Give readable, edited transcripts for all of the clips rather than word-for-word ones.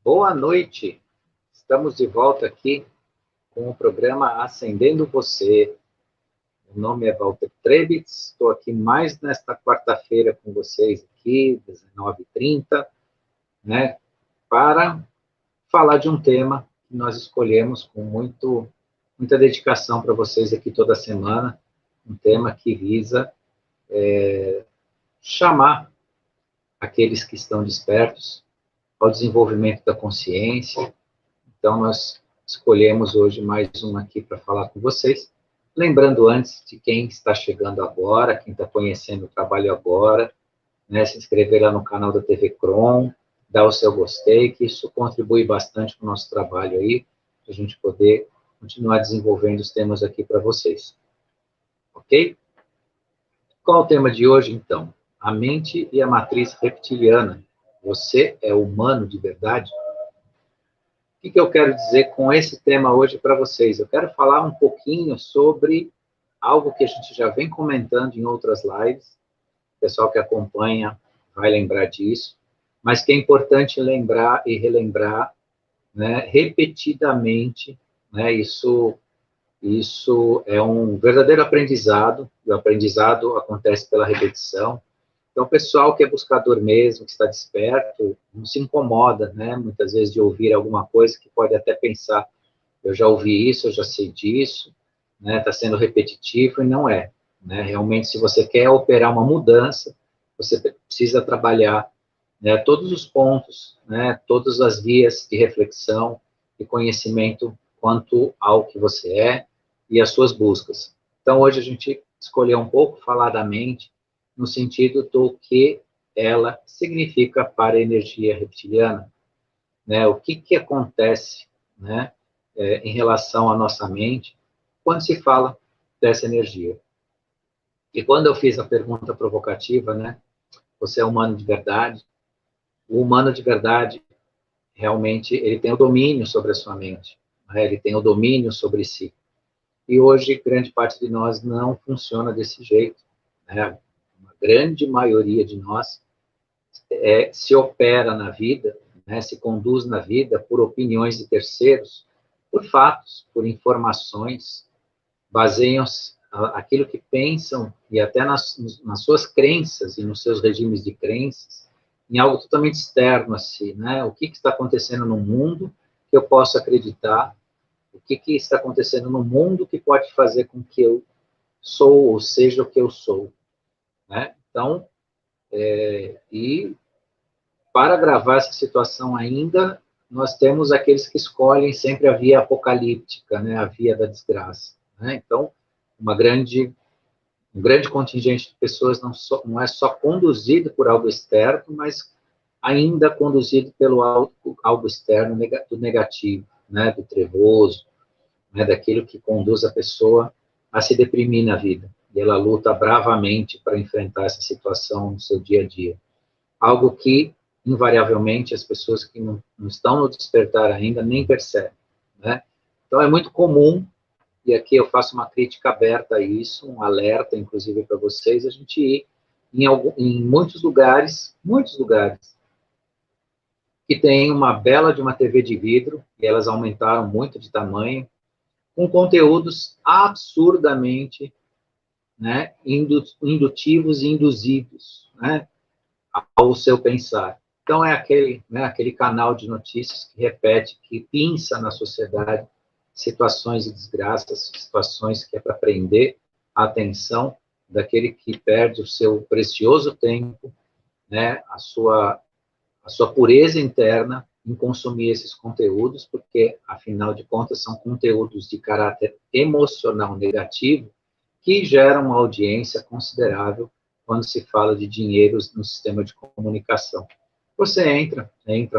Boa noite, estamos de volta aqui com o programa Acendendo Você. Meu nome é Walter Trebitz, estou aqui mais nesta quarta-feira com vocês aqui, 19h30, né, para falar de um tema que nós escolhemos com muita dedicação para vocês aqui toda semana, um tema que visa chamar aqueles que estão despertos ao desenvolvimento da consciência. Então, nós escolhemos hoje mais um aqui para falar com vocês. Lembrando antes de quem está chegando agora, quem está conhecendo o trabalho agora, né, se inscrever lá no canal da TV Crom, dar o seu gostei, que isso contribui bastante com o nosso trabalho aí, para a gente poder continuar desenvolvendo os temas aqui para vocês. Ok? Qual o tema de hoje, então? A mente e a matriz reptiliana. Você é humano de verdade? O que eu quero dizer com esse tema hoje para vocês? Eu quero falar um pouquinho sobre algo que a gente já vem comentando em outras lives. O pessoal que acompanha vai lembrar disso, mas que é importante lembrar e relembrar, né, repetidamente, né, isso é um verdadeiro aprendizado, e o aprendizado acontece pela repetição. Então, o pessoal que é buscador mesmo, que está desperto, não se incomoda, né, muitas vezes, de ouvir alguma coisa que pode até pensar, eu já ouvi isso, eu já sei disso, né, está sendo repetitivo, e não é. Né? Realmente, se você quer operar uma mudança, você precisa trabalhar, né, todos os pontos, né, todas as vias de reflexão e conhecimento quanto ao que você é e as suas buscas. Então, hoje a gente escolheu um pouco falar da mente, no sentido do que ela significa para a energia reptiliana, né? O que acontece, né, em relação à nossa mente quando se fala dessa energia. E quando eu fiz a pergunta provocativa, né, você é humano de verdade? O humano de verdade, realmente, ele tem o domínio sobre a sua mente, né? Ele tem o domínio sobre si. E hoje, grande parte de nós não funciona desse jeito, né? Uma grande maioria de nós se opera na vida, né, se conduz na vida por opiniões de terceiros, por fatos, por informações, baseiam aquilo que pensam e até nas suas crenças e nos seus regimes de crenças em algo totalmente externo a si, né? O que está acontecendo no mundo que eu posso acreditar? O que está acontecendo no mundo que pode fazer com que eu sou ou seja o que eu sou, né? Então, e para gravar essa situação ainda, nós temos aqueles que escolhem sempre a via apocalíptica, né, a via da desgraça. Né? Então, um grande contingente de pessoas não é só conduzido por algo externo, mas ainda conduzido pelo algo externo do negativo, né, do trevoso, né, daquilo que conduz a pessoa a se deprimir na vida. E ela luta bravamente para enfrentar essa situação no seu dia a dia. Algo que invariavelmente, as pessoas que não estão no despertar ainda nem percebem, né? Então, é muito comum, e aqui eu faço uma crítica aberta a isso, um alerta, inclusive, para vocês, a gente ir em muitos lugares, que tem uma bela de uma TV de vidro, e elas aumentaram muito de tamanho, com conteúdos absurdamente, né, indutivos e induzidos, né, ao seu pensar. Então, é aquele canal de notícias que repete, que pinça na sociedade situações de desgraças, situações que é para prender a atenção daquele que perde o seu precioso tempo, né, a sua pureza interna em consumir esses conteúdos, porque, afinal de contas, são conteúdos de caráter emocional negativo que geram uma audiência considerável quando se fala de dinheiros no sistema de comunicação. Você entra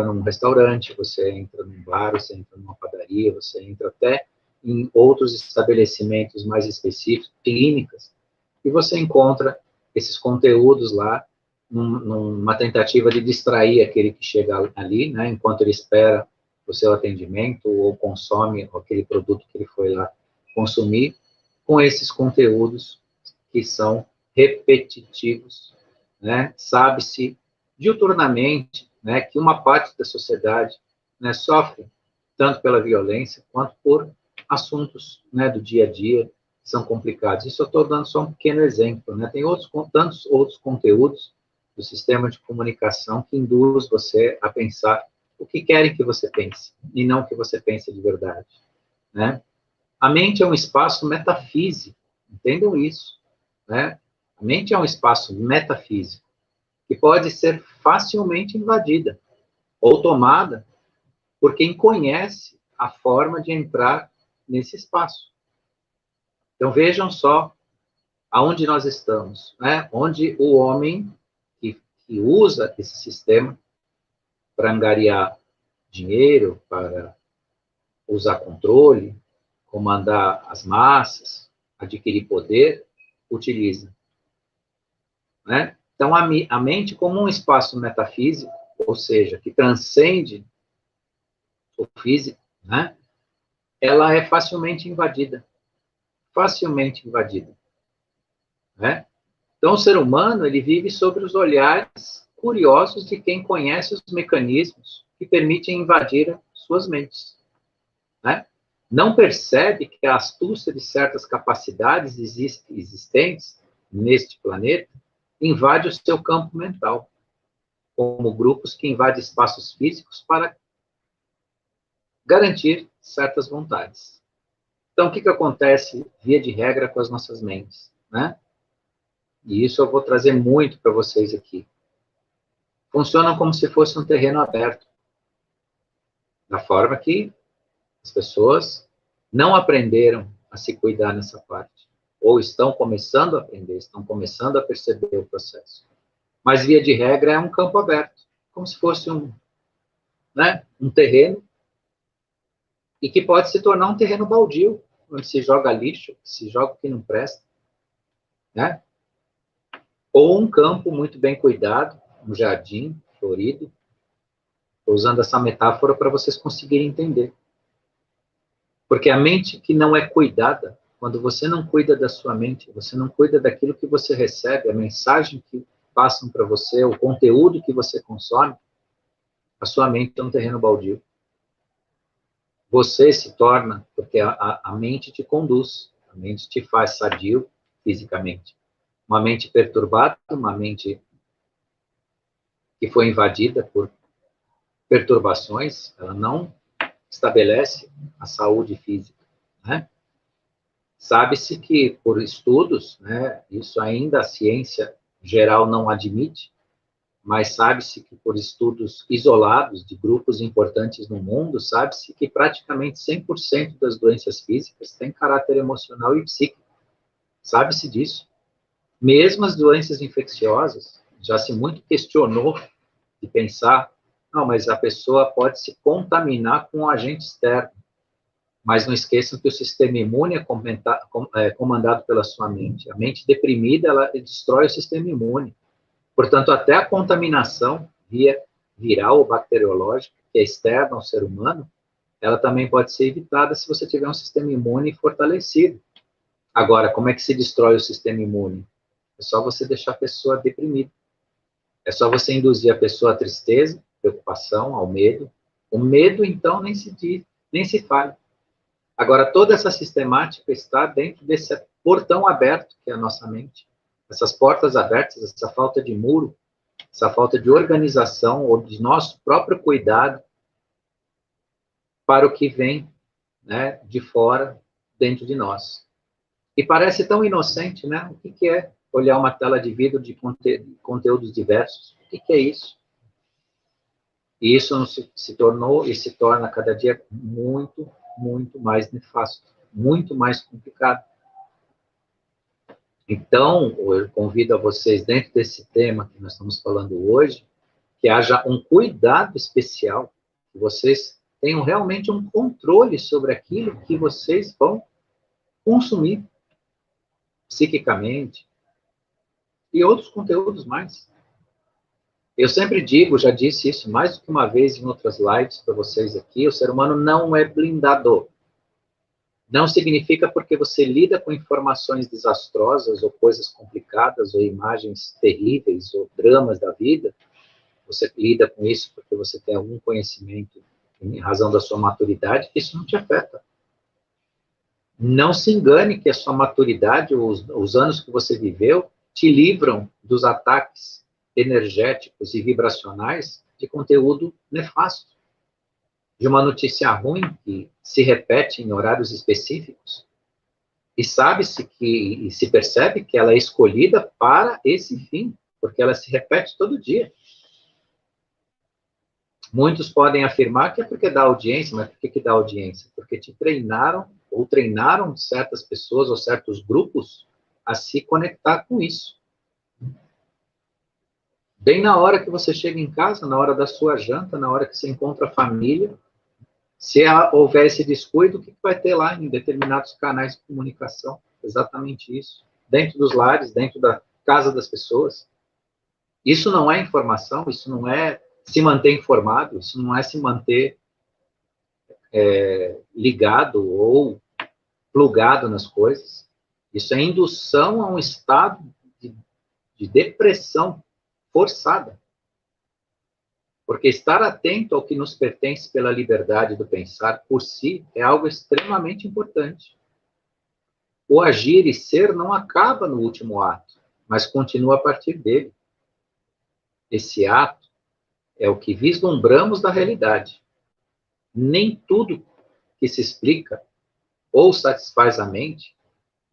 num restaurante, você entra num bar, você entra numa padaria, você entra até em outros estabelecimentos mais específicos, clínicas, e você encontra esses conteúdos lá numa tentativa de distrair aquele que chega ali, né, enquanto ele espera o seu atendimento ou consome aquele produto que ele foi lá consumir, com esses conteúdos que são repetitivos, né? Sabe-se diuturnamente, né, que uma parte da sociedade né, sofrem tanto pela violência quanto por assuntos, né, do dia a dia que são complicados. Isso eu estou dando só um pequeno exemplo, né? Tem tantos outros conteúdos do sistema de comunicação que induz você a pensar o que querem que você pense e não o que você pensa de verdade, né? A mente é um espaço metafísico, entendam isso, né? A mente é um espaço metafísico que pode ser facilmente invadida ou tomada por quem conhece a forma de entrar nesse espaço. Então vejam só aonde nós estamos, né? Onde o homem que usa esse sistema para angariar dinheiro, para usar controle, comandar as massas, adquirir poder, utiliza, né? Então, a mente como um espaço metafísico, ou seja, que transcende o físico, né? Ela é facilmente invadida, né? Então, o ser humano, ele vive sobre os olhares curiosos de quem conhece os mecanismos que permitem invadir suas mentes, né? Não percebe que a astúcia de certas capacidades existentes neste planeta invade o seu campo mental, como grupos que invadem espaços físicos para garantir certas vontades. Então, o que acontece, via de regra, com as nossas mentes, né? E isso eu vou trazer muito para vocês aqui. Funcionam como se fosse um terreno aberto, da forma que as pessoas não aprenderam a se cuidar nessa parte, ou estão começando a aprender, estão começando a perceber o processo. Mas, via de regra, é um campo aberto, como se fosse né, um terreno, e que pode se tornar um terreno baldio, onde se joga lixo, se joga o que não presta, né? Ou um campo muito bem cuidado, um jardim florido. Estou usando essa metáfora para vocês conseguirem entender. Porque a mente que não é cuidada, quando você não cuida da sua mente, você não cuida daquilo que você recebe, a mensagem que passam para você, o conteúdo que você consome, a sua mente é um terreno baldio. Você se torna, porque a mente te conduz, a mente te faz sadio fisicamente. Uma mente perturbada, uma mente que foi invadida por perturbações, ela não estabelece a saúde física, né? Sabe-se que, por estudos, né, isso ainda a ciência geral não admite, mas sabe-se que, por estudos isolados de grupos importantes no mundo, sabe-se que praticamente 100% das doenças físicas têm caráter emocional e psíquico. Sabe-se disso. Mesmo as doenças infecciosas, já se muito questionou de pensar, não, mas a pessoa pode se contaminar com um agente externo. Mas não esqueçam que o sistema imune é comandado pela sua mente. A mente deprimida, ela destrói o sistema imune. Portanto, até a contaminação via viral ou bacteriológica, que é externa ao ser humano, ela também pode ser evitada se você tiver um sistema imune fortalecido. Agora, como é que se destrói o sistema imune? É só você deixar a pessoa deprimida. É só você induzir a pessoa à tristeza, preocupação, ao medo. O medo, então, nem se diz, nem se fala. Agora, toda essa sistemática está dentro desse portão aberto, que é a nossa mente. Essas portas abertas, essa falta de muro, essa falta de organização ou de nosso próprio cuidado para o que vem, né, de fora, dentro de nós. E parece tão inocente, né? O que é olhar uma tela de vidro de conteúdos diversos? O que é isso? E isso se tornou e se torna cada dia muito, muito mais nefasto, muito mais complicado. Então, eu convido a vocês, dentro desse tema que nós estamos falando hoje, que haja um cuidado especial, que vocês tenham realmente um controle sobre aquilo que vocês vão consumir psiquicamente e outros conteúdos mais. Eu sempre digo, já disse isso mais do que uma vez em outras lives para vocês aqui, o ser humano não é blindado. Não significa porque você lida com informações desastrosas ou coisas complicadas ou imagens terríveis ou dramas da vida, você lida com isso porque você tem algum conhecimento em razão da sua maturidade, que isso não te afeta. Não se engane que a sua maturidade, os anos que você viveu, te livram dos ataques energéticos e vibracionais de conteúdo nefasto, de uma notícia ruim que se repete em horários específicos, e sabe-se que, e se percebe que ela é escolhida para esse fim, porque ela se repete todo dia. Muitos podem afirmar que é porque dá audiência, mas por que dá audiência? Porque te treinaram, ou treinaram certas pessoas ou certos grupos a se conectar com isso. Bem na hora que você chega em casa, na hora da sua janta, na hora que você encontra a família, se houver esse descuido, o que vai ter lá em determinados canais de comunicação? Exatamente isso. Dentro dos lares, dentro da casa das pessoas. Isso não é informação, isso não é se manter informado, isso não é se manter ligado ou plugado nas coisas. Isso é indução a um estado de depressão forçada. Porque estar atento ao que nos pertence pela liberdade do pensar por si é algo extremamente importante. O agir e ser não acaba no último ato, mas continua a partir dele. Esse ato é o que vislumbramos da realidade. Nem tudo que se explica ou satisfaz a mente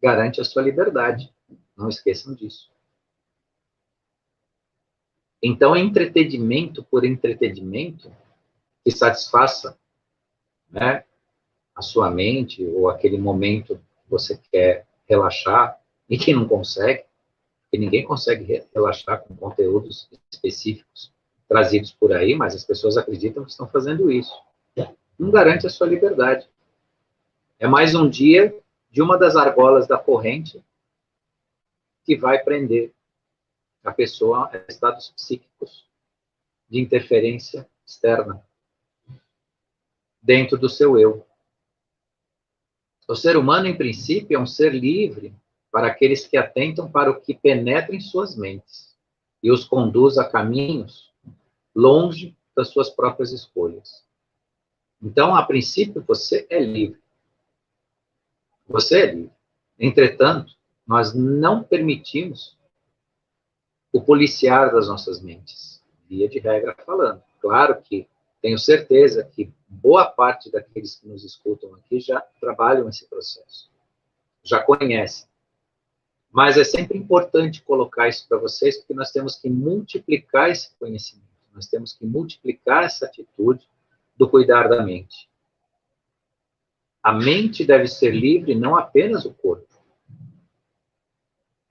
garante a sua liberdade. Não esqueçam disso. Então, entretenimento por entretenimento que satisfaça, né, a sua mente ou aquele momento que você quer relaxar e que não consegue, porque ninguém consegue relaxar com conteúdos específicos trazidos por aí, mas as pessoas acreditam que estão fazendo isso. Não garante a sua liberdade. É mais um dia de uma das argolas da corrente que vai prender a pessoa a estados psíquicos de interferência externa dentro do seu eu. O ser humano, em princípio, é um ser livre para aqueles que atentam para o que penetra em suas mentes e os conduz a caminhos longe das suas próprias escolhas. Então, a princípio, você é livre. Você é livre. Entretanto, nós não permitimos o policiar das nossas mentes, via de regra falando. Claro que tenho certeza que boa parte daqueles que nos escutam aqui já trabalham esse processo, já conhecem. Mas é sempre importante colocar isso para vocês, porque nós temos que multiplicar esse conhecimento, nós temos que multiplicar essa atitude do cuidar da mente. A mente deve ser livre, não apenas o corpo.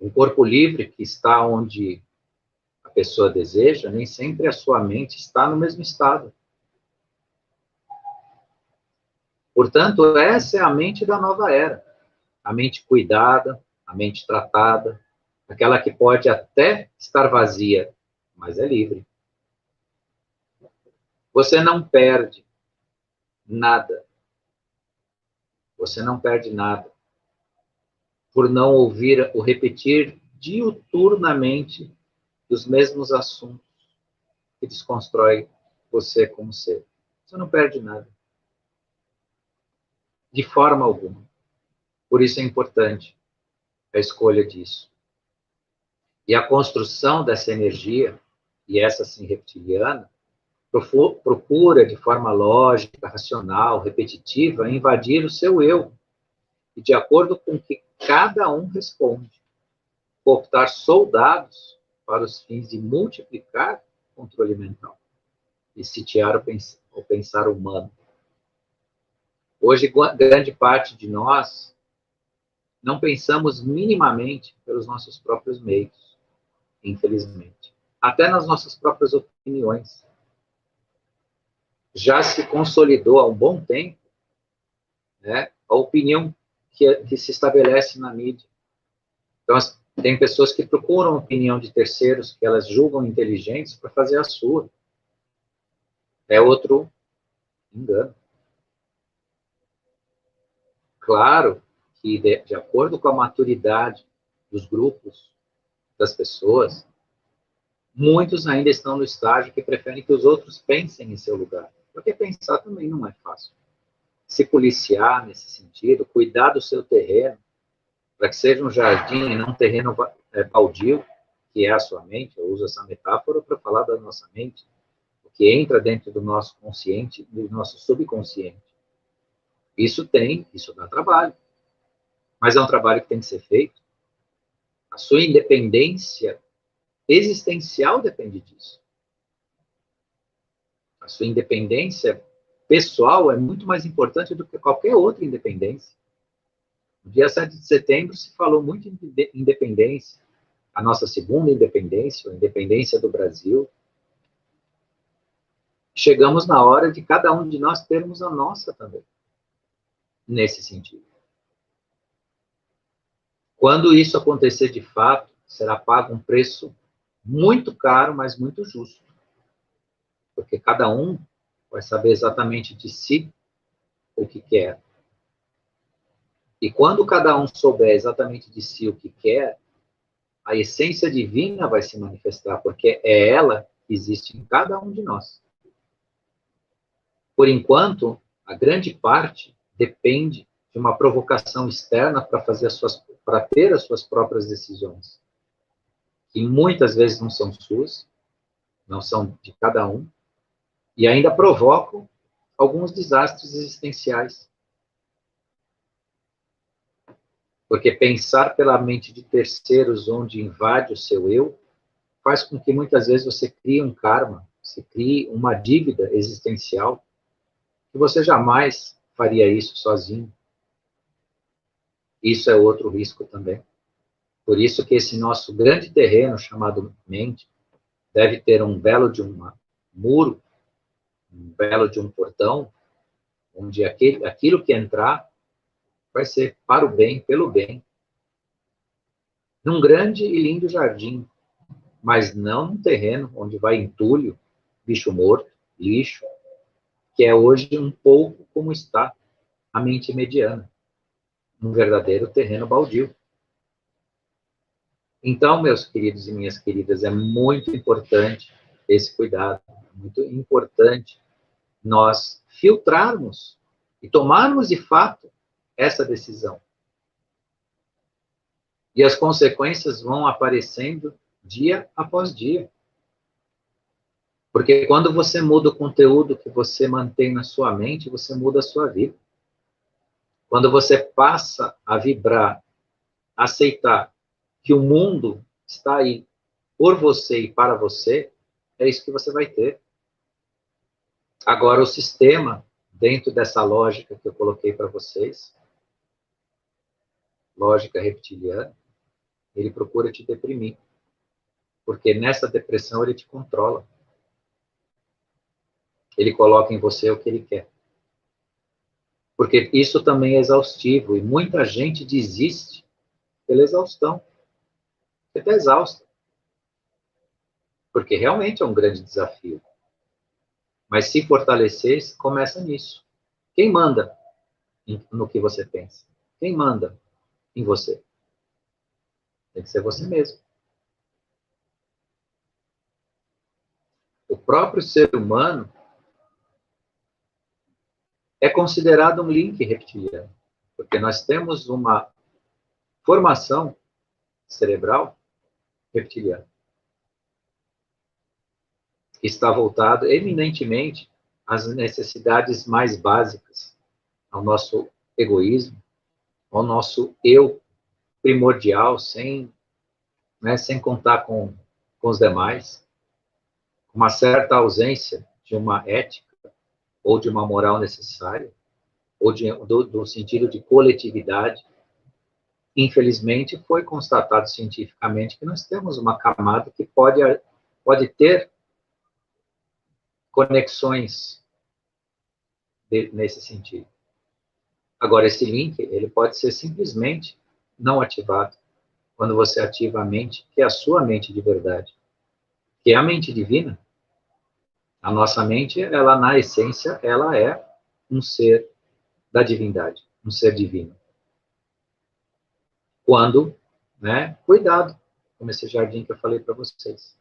Um corpo livre que está onde a pessoa deseja, nem sempre a sua mente está no mesmo estado. Portanto, essa é a mente da nova era. A mente cuidada, a mente tratada, aquela que pode até estar vazia, mas é livre. Você não perde nada. Você não perde nada por não ouvir o repetir diuturnamente dos mesmos assuntos que desconstrói você como ser. Você não perde nada. De forma alguma. Por isso é importante a escolha disso. E a construção dessa energia, e essa sim reptiliana, procura de forma lógica, racional, repetitiva, invadir o seu eu, e de acordo com o que cada um responde, cooptar soldados para os fins de multiplicar o controle mental e sitiar o pensar humano. Hoje, grande parte de nós não pensamos minimamente pelos nossos próprios meios, infelizmente. Até nas nossas próprias opiniões. Já se consolidou há um bom tempo, né, a opinião que se estabelece na mídia. Então, tem pessoas que procuram a opinião de terceiros que elas julgam inteligentes para fazer a sua. É outro engano. Claro que, de acordo com a maturidade dos grupos, das pessoas, muitos ainda estão no estágio que preferem que os outros pensem em seu lugar. Porque pensar também não é fácil. Se policiar nesse sentido, cuidar do seu terreno, para que seja um jardim e não um terreno baldio, que é a sua mente. Eu uso essa metáfora para falar da nossa mente, o que entra dentro do nosso consciente, do nosso subconsciente. Isso dá trabalho. Mas é um trabalho que tem que ser feito. A sua independência existencial depende disso. A sua independência pessoal é muito mais importante do que qualquer outra independência. No dia 7 de setembro se falou muito em independência, a nossa segunda independência, a independência do Brasil. Chegamos na hora de cada um de nós termos a nossa também, nesse sentido. Quando isso acontecer de fato, será pago um preço muito caro, mas muito justo. Porque cada um vai saber exatamente de si o que quer. E quando cada um souber exatamente de si o que quer, a essência divina vai se manifestar, porque é ela que existe em cada um de nós. Por enquanto, a grande parte depende de uma provocação externa para ter as suas próprias decisões, que muitas vezes não são suas, não são de cada um, e ainda provocam alguns desastres existenciais. Porque pensar pela mente de terceiros, onde invade o seu eu, faz com que muitas vezes você crie um karma, você crie uma dívida existencial, que você jamais faria isso sozinho. Isso é outro risco também. Por isso que esse nosso grande terreno, chamado mente, deve ter um belo de um muro, um belo de um portão, onde aquilo que entrar vai ser para o bem, pelo bem. Num grande e lindo jardim, mas não num terreno onde vai entulho, bicho morto, lixo, que é hoje um pouco como está a mente mediana, um verdadeiro terreno baldio. Então, meus queridos e minhas queridas, é muito importante esse cuidado, é muito importante nós filtrarmos e tomarmos de fato essa decisão. E as consequências vão aparecendo dia após dia. Porque quando você muda o conteúdo que você mantém na sua mente, você muda a sua vida. Quando você passa a vibrar, aceitar que o mundo está aí por você e para você, é isso que você vai ter. Agora, o sistema, dentro dessa lógica que eu coloquei para vocês, lógica reptiliana, ele procura te deprimir. Porque nessa depressão ele te controla. Ele coloca em você o que ele quer. Porque isso também é exaustivo, e muita gente desiste pela exaustão. Você está exausto. Porque realmente é um grande desafio. Mas se fortalecer, começa nisso. Quem manda no que você pensa? Quem manda em você? Tem que ser você mesmo. O próprio ser humano é considerado um link reptiliano. Porque nós temos uma formação cerebral reptiliana. Que está voltado eminentemente às necessidades mais básicas, ao nosso egoísmo, ao nosso eu primordial, sem contar com os demais, uma certa ausência de uma ética ou de uma moral necessária, ou do sentido de coletividade. Infelizmente, foi constatado cientificamente que nós temos uma camada que pode ter conexões nesse sentido. Agora, esse link, ele pode ser simplesmente não ativado quando você ativa a mente, que é a sua mente de verdade, que é a mente divina. A nossa mente, ela na essência, ela é um ser da divindade, um ser divino. Quando, cuidado, como esse jardim que eu falei para vocês.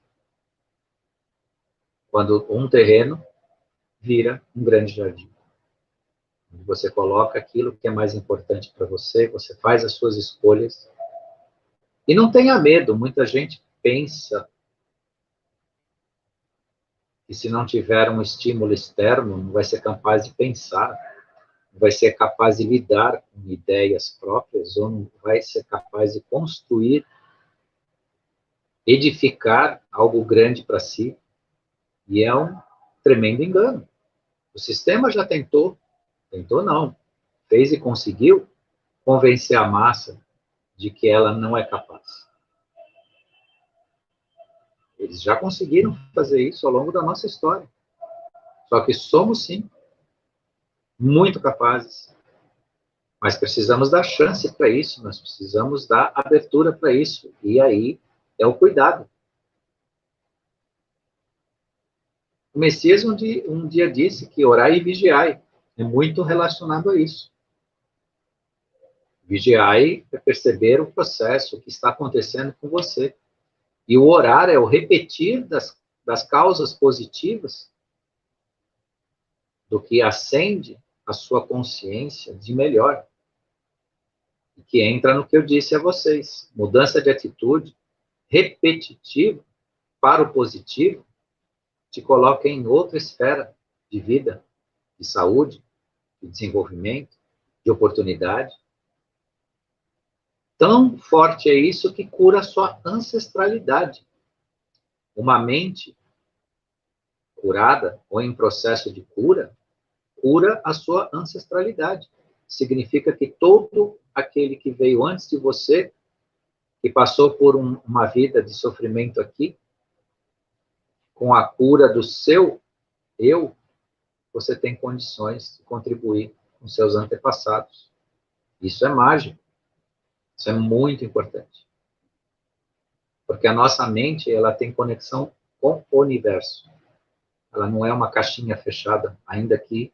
Quando um terreno vira um grande jardim. Você coloca aquilo que é mais importante para você, você faz as suas escolhas. E não tenha medo, muita gente pensa que se não tiver um estímulo externo, não vai ser capaz de pensar, não vai ser capaz de lidar com ideias próprias, ou não vai ser capaz de construir, edificar algo grande para si. E é um tremendo engano. O sistema já tentou não, fez e conseguiu convencer a massa de que ela não é capaz. Eles já conseguiram fazer isso ao longo da nossa história. Só que somos, sim, muito capazes. Mas precisamos dar chance para isso, nós precisamos dar abertura para isso. E aí é o cuidado. O Messias um dia disse que orai e vigiai. É muito relacionado a isso. Vigiai é perceber o processo, o que está acontecendo com você. E o orar é o repetir das causas positivas do que acende a sua consciência de melhor. E que entra no que eu disse a vocês. Mudança de atitude repetitiva para o positivo te coloca em outra esfera de vida, de saúde, de desenvolvimento, de oportunidade. Tão forte é isso que cura a sua ancestralidade. Uma mente curada ou em processo de cura, cura a sua ancestralidade. Significa que todo aquele que veio antes de você, que passou por uma vida de sofrimento aqui, com a cura do seu eu, você tem condições de contribuir com seus antepassados. Isso é mágico. Isso é muito importante. Porque a nossa mente, ela tem conexão com o universo. Ela não é uma caixinha fechada, ainda que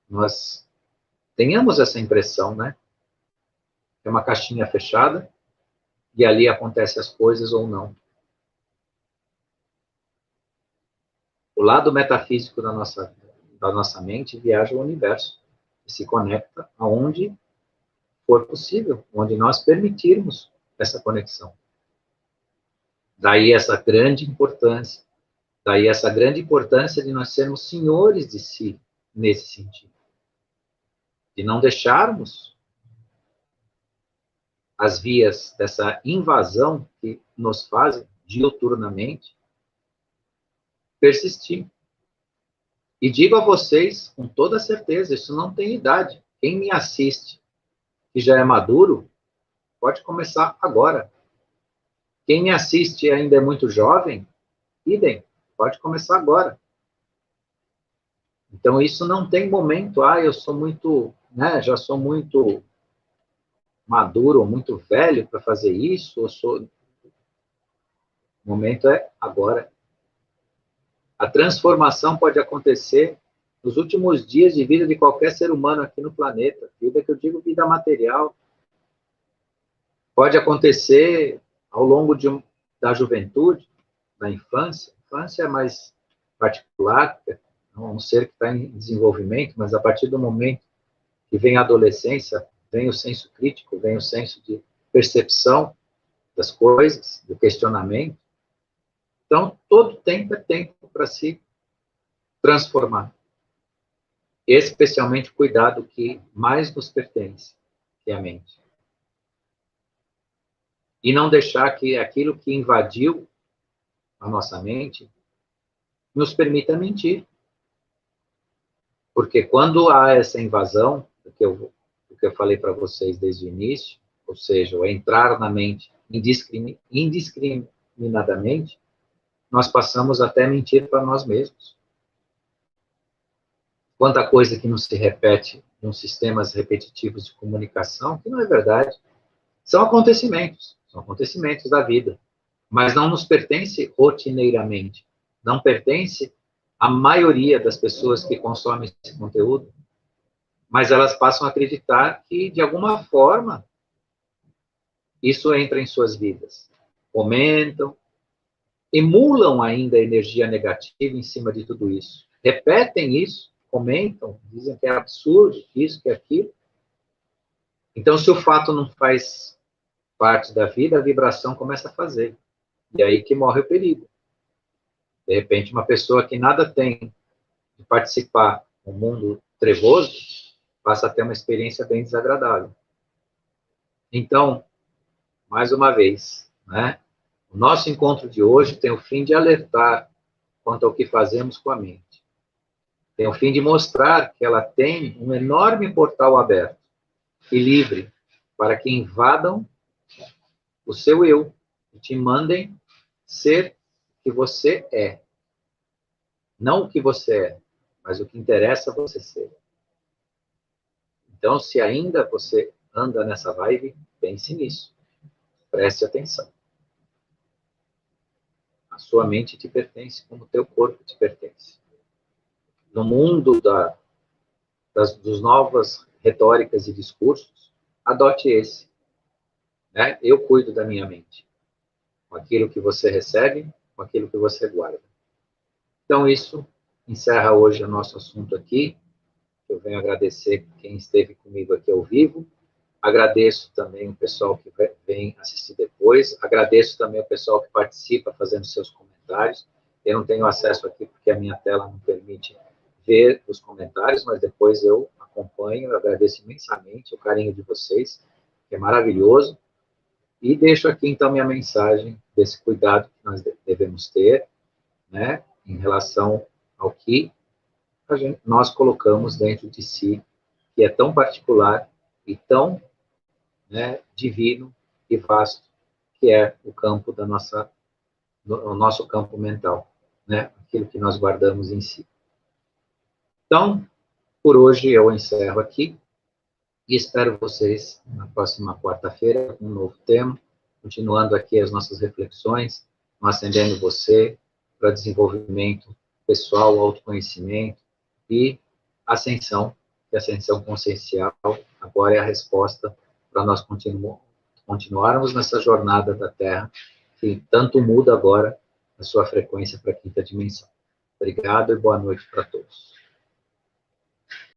nós tenhamos essa impressão, né? É uma caixinha fechada e ali acontecem as coisas ou não. O lado metafísico da nossa mente viaja ao universo e se conecta aonde for possível, onde nós permitirmos essa conexão. Daí essa grande importância de nós sermos senhores de si nesse sentido. De não deixarmos as vias dessa invasão que nos fazem diuturnamente persistir. E digo a vocês com toda certeza, isso não tem idade. Quem me assiste, que já é maduro, pode começar agora. Quem me assiste e ainda é muito jovem, idem, pode começar agora. Então, isso não tem momento, eu sou muito, né, já sou muito maduro, ou muito velho para fazer isso, o momento é agora. A transformação pode acontecer nos últimos dias de vida de qualquer ser humano aqui no planeta. Vida que eu digo vida material. Pode acontecer ao longo da juventude, da infância. Infância é mais particular, é um ser que está em desenvolvimento, mas a partir do momento que vem a adolescência, vem o senso crítico, vem o senso de percepção das coisas, do questionamento. Então, todo tempo é tempo para se transformar. Especialmente cuidar do que mais nos pertence, que é a mente. E não deixar que aquilo que invadiu a nossa mente nos permita mentir. Porque quando há essa invasão, o que eu falei para vocês desde o início, ou seja, o entrar na mente indiscriminadamente, nós passamos até a mentir para nós mesmos. Quanta coisa que não se repete nos sistemas repetitivos de comunicação, que não é verdade. São acontecimentos da vida, mas não nos pertence rotineiramente, não pertence à maioria das pessoas que consomem esse conteúdo, mas elas passam a acreditar que, de alguma forma, isso entra em suas vidas. Comentam, emulam ainda a energia negativa em cima de tudo isso. repetem isso, comentam, dizem que é absurdo, isso, que é aquilo. Então, se o fato não faz parte da vida, a vibração começa a fazer. E aí que morre o perigo. De repente, uma pessoa que nada tem de participar do mundo trevoso, passa a ter uma experiência bem desagradável. Então, mais uma vez, né? O nosso encontro de hoje tem o fim de alertar quanto ao que fazemos com a mente. Tem o fim de mostrar que ela tem um enorme portal aberto e livre para que invadam o seu eu e te mandem ser o que você é. Não o que você é, mas o que interessa você ser. Então, se ainda você anda nessa vibe, pense nisso. Preste atenção. A sua mente te pertence como o teu corpo te pertence. No mundo dos novas retóricas e discursos, adote esse. Né? Eu cuido da minha mente. Com aquilo que você recebe, com aquilo que você guarda. Então, isso encerra hoje o nosso assunto aqui. Eu venho agradecer quem esteve comigo aqui ao vivo. Agradeço também o pessoal que vem assistir depois. Agradeço também o pessoal que participa fazendo seus comentários. Eu não tenho acesso aqui porque a minha tela não permite ver os comentários, mas depois eu acompanho. Eu agradeço imensamente o carinho de vocês, que é maravilhoso. E deixo aqui, então, minha mensagem desse cuidado que nós devemos ter, né, em relação ao que nós colocamos dentro de si, que é tão particular e tão, né, divino e vasto, que é o campo o nosso campo mental, né, aquilo que nós guardamos em si. Então, por hoje eu encerro aqui e espero vocês na próxima quarta-feira com um novo tema, continuando aqui as nossas reflexões, acendendo você para desenvolvimento pessoal, autoconhecimento e ascensão, que a ascensão consciencial agora é a resposta para nós continuarmos nessa jornada da Terra, que tanto muda agora a sua frequência para a quinta dimensão. Obrigado e boa noite para todos.